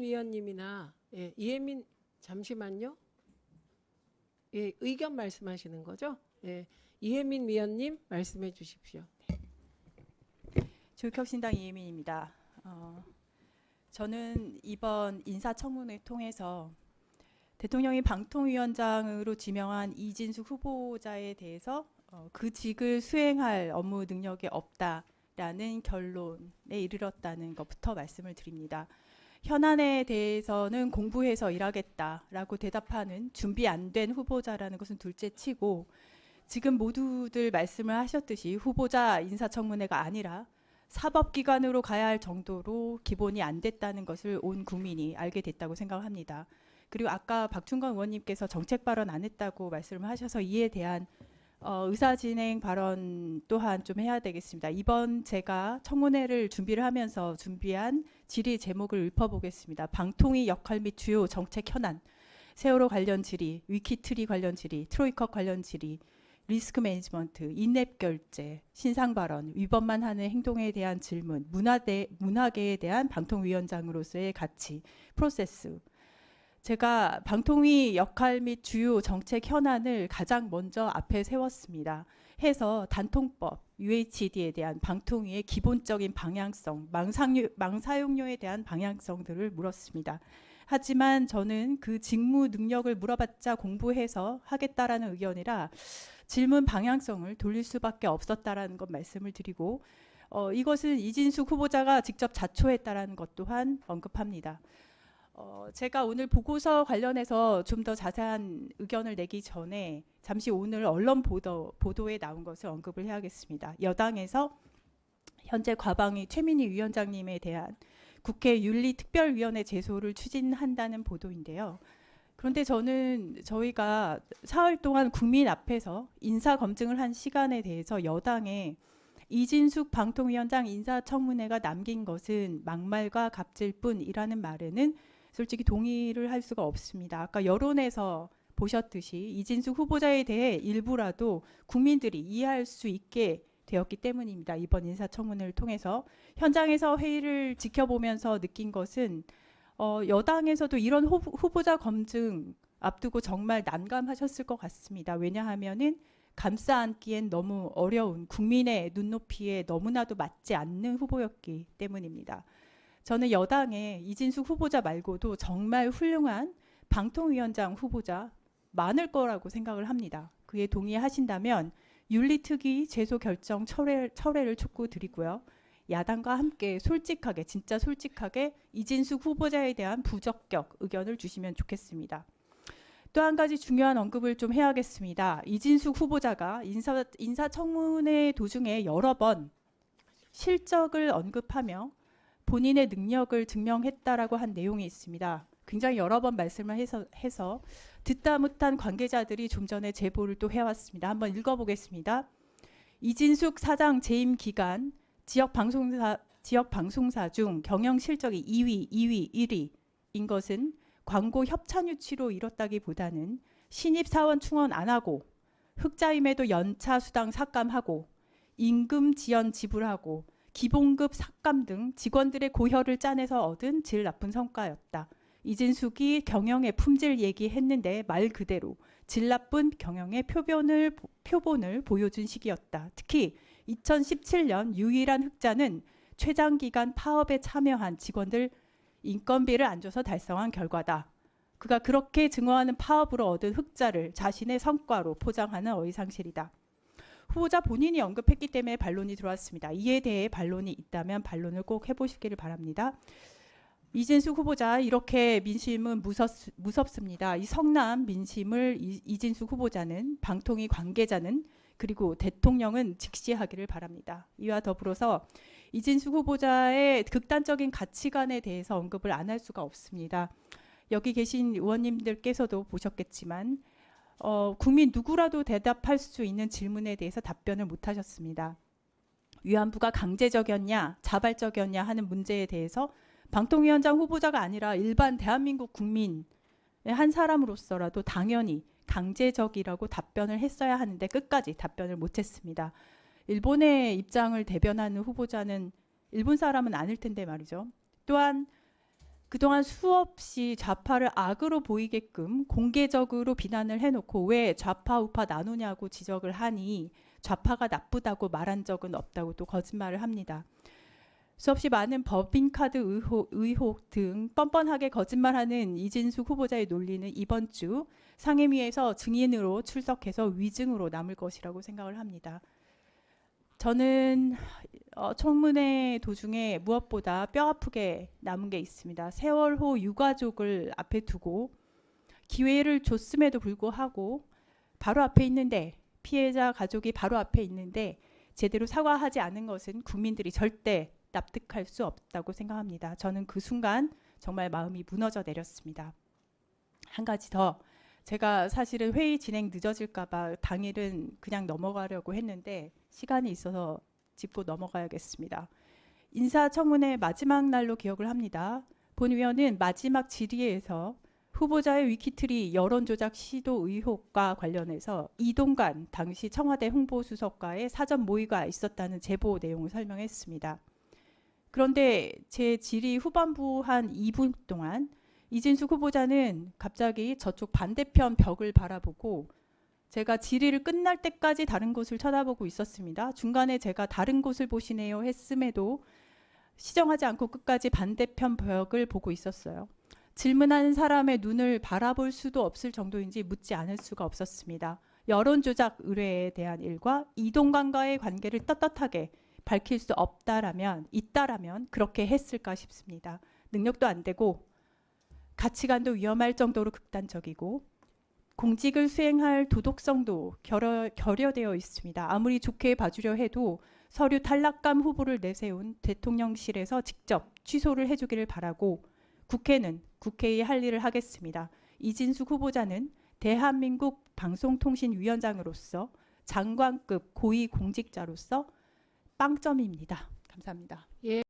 위원님이나 이혜민 잠시만요. 의견 말씀하시는 거죠? 이혜민 위원님 말씀해 주십시오. 조국혁신당 이혜민입니다. 저는 이번 인사청문회 통해서 대통령이 방통위원장으로 지명한 이진숙 후보자에 대해서 그 직을 수행할 업무 능력이 없다라는 결론에 이르렀다는 것부터 말씀을 드립니다. 현안에 대해서는 공부해서 일하겠다라고 대답하는 준비 안 된 후보자라는 것은 둘째치고, 지금 모두들 말씀을 하셨듯이 후보자 인사청문회가 아니라 사법기관으로 가야 할 정도로 기본이 안 됐다는 것을 온 국민이 알게 됐다고 생각합니다. 그리고 아까 박충건 의원님께서 정책 발언 안 했다고 말씀을 하셔서 이에 대한 의사진행 발언 또한 좀 해야 되겠습니다. 이번 제가 청문회를 준비를 하면서 준비한 질의 제목을 읊어보겠습니다. 방통위 역할 및 주요 정책 현안, 세월호 관련 질의, 위키트리 관련 질의, 트로이컵 관련 질의, 리스크 매니지먼트, 인앱 결제, 신상 발언, 위반만 하는 행동에 대한 질문, 문화계에 대한 방통위원장으로서의 가치, 프로세스. 제가 방통위 역할 및 주요 정책 현안을 가장 먼저 앞에 세웠습니다. 해서 단통법, UHD에 대한 방통위의 기본적인 방향성, 망사용료에 대한 방향성들을 물었습니다. 하지만 저는 그 직무 능력을 물어봤자 공부해서 하겠다라는 의견이라 질문 방향성을 돌릴 수밖에 없었다라는 것 말씀을 드리고, 이것은 이진숙 후보자가 직접 자초했다라는 것 또한 언급합니다. 제가 오늘 보고서 관련해서 좀 더 자세한 의견을 내기 전에 잠시 오늘 언론 보도에 나온 것을 언급을 해야겠습니다. 여당에서 현재 과방위 최민희 위원장님에 대한 국회 윤리특별위원회 제소를 추진한다는 보도인데요. 그런데 저는 저희가 사흘 동안 국민 앞에서 인사검증을 한 시간에 대해서 여당에 이진숙 방통위원장 인사청문회가 남긴 것은 막말과 갑질 뿐이라는 말에는 솔직히 동의를 할 수가 없습니다. 아까 여론에서 보셨듯이 이진숙 후보자에 대해 일부라도 국민들이 이해할 수 있게 되었기 때문입니다. 이번 인사청문회를 통해서 현장에서 회의를 지켜보면서 느낀 것은 여당에서도 이런 후보자 검증 앞두고 정말 난감하셨을 것 같습니다. 왜냐하면은 감싸 안기엔 너무 어려운, 국민의 눈높이에 너무나도 맞지 않는 후보였기 때문입니다. 저는 여당의 이진숙 후보자 말고도 정말 훌륭한 방통위원장 후보자 많을 거라고 생각을 합니다. 그에 동의하신다면 윤리특위 제소 결정 철회를 촉구드리고요. 야당과 함께 솔직하게, 진짜 솔직하게 이진숙 후보자에 대한 부적격 의견을 주시면 좋겠습니다. 또 한 가지 중요한 언급을 좀 해야겠습니다. 이진숙 후보자가 인사청문회 도중에 여러 번 실적을 언급하며 본인의 능력을 증명했다라고 한 내용이 있습니다. 굉장히 여러 번 말씀을 해서 듣다 못한 관계자들이 좀 전에 제보를 또 해왔습니다. 한번 읽어보겠습니다. 이진숙 사장 재임 기간 지역 방송사 중 경영 실적이 2위, 1위인 것은 광고 협찬 유치로 이뤘다기보다는 신입 사원 충원 안 하고 흑자임에도 연차 수당 삭감하고 임금 지연 지불하고 기본급 삭감 등 직원들의 고혈을 짜내서 얻은 질 나쁜 성과였다. 이진숙이 경영의 품질 얘기했는데 말 그대로 질 나쁜 경영의 표본을 보여준 시기였다. 특히 2017년 유일한 흑자는 최장기간 파업에 참여한 직원들 인건비를 안 줘서 달성한 결과다. 그가 그렇게 증오하는 파업으로 얻은 흑자를 자신의 성과로 포장하는 어이상실이다. 후보자 본인이 언급했기 때문에 반론이 들어왔습니다. 이에 대해 반론이 있다면 반론을 꼭 해보시기를 바랍니다. 이진숙 후보자 이렇게 민심은 무섭습니다. 이 성남 민심을 이진숙 후보자는, 방통위 관계자는, 그리고 대통령은 직시하기를 바랍니다. 이와 더불어서 이진숙 후보자의 극단적인 가치관에 대해서 언급을 안 할 수가 없습니다. 여기 계신 의원님들께서도 보셨겠지만 국민 누구라도 대답할 수 있는 질문에 대해서 답변을 못 하셨습니다. 위안부가 강제적이었냐 자발적이었냐 하는 문제에 대해서 방통위원장 후보자가 아니라 일반 대한민국 국민의 한 사람으로서라도 당연히 강제적이라고 답변을 했어야 하는데 끝까지 답변을 못했습니다. 일본의 입장을 대변하는 후보자는 일본 사람은 아닐 텐데 말이죠. 또한 그동안 수없이 좌파를 악으로 보이게끔 공개적으로 비난을 해놓고 왜 좌파 우파 나누냐고 지적을 하니 좌파가 나쁘다고 말한 적은 없다고 또 거짓말을 합니다. 수없이 많은 법인카드 의혹 등 뻔뻔하게 거짓말하는 이진숙 후보자의 논리는 이번 주 상임위에서 증인으로 출석해서 위증으로 남을 것이라고 생각을 합니다. 저는 청문회 도중에 무엇보다 뼈아프게 남은 게 있습니다. 세월호 유가족을 앞에 두고 기회를 줬음에도 불구하고 바로 앞에 있는데, 피해자 가족이 바로 앞에 있는데 제대로 사과하지 않은 것은 국민들이 절대 납득할 수 없다고 생각합니다. 저는 그 순간 정말 마음이 무너져 내렸습니다. 한 가지 더, 제가 사실은 회의 진행 늦어질까 봐 당일은 그냥 넘어가려고 했는데 시간이 있어서 짚고 넘어가야겠습니다. 인사청문회 마지막 날로 기억을 합니다. 본위원은 마지막 질의에서 후보자의 위키트리 여론조작 시도 의혹과 관련해서 이동관 당시 청와대 홍보수석과의 사전 모의가 있었다는 제보 내용을 설명했습니다. 그런데 제 질의 후반부 한 2분 동안 이진숙 후보자는 갑자기 저쪽 반대편 벽을 바라보고 제가 질의를 끝날 때까지 다른 곳을 쳐다보고 있었습니다. 중간에 제가 다른 곳을 보시네요 했음에도 시정하지 않고 끝까지 반대편 벽을 보고 있었어요. 질문하는 사람의 눈을 바라볼 수도 없을 정도인지 묻지 않을 수가 없었습니다. 여론조작 의뢰에 대한 일과 이동관과의 관계를 떳떳하게 밝힐 수 있다라면 그렇게 했을까 싶습니다. 능력도 안 되고 가치관도 위험할 정도로 극단적이고 공직을 수행할 도덕성도 결여되어 있습니다. 아무리 좋게 봐주려 해도 서류 탈락감 후보를 내세운 대통령실에서 직접 취소를 해주기를 바라고 국회는 국회의 할 일을 하겠습니다. 이진숙 후보자는 대한민국 방송통신위원장으로서 장관급 고위공직자로서 빵점입니다. 감사합니다. 예.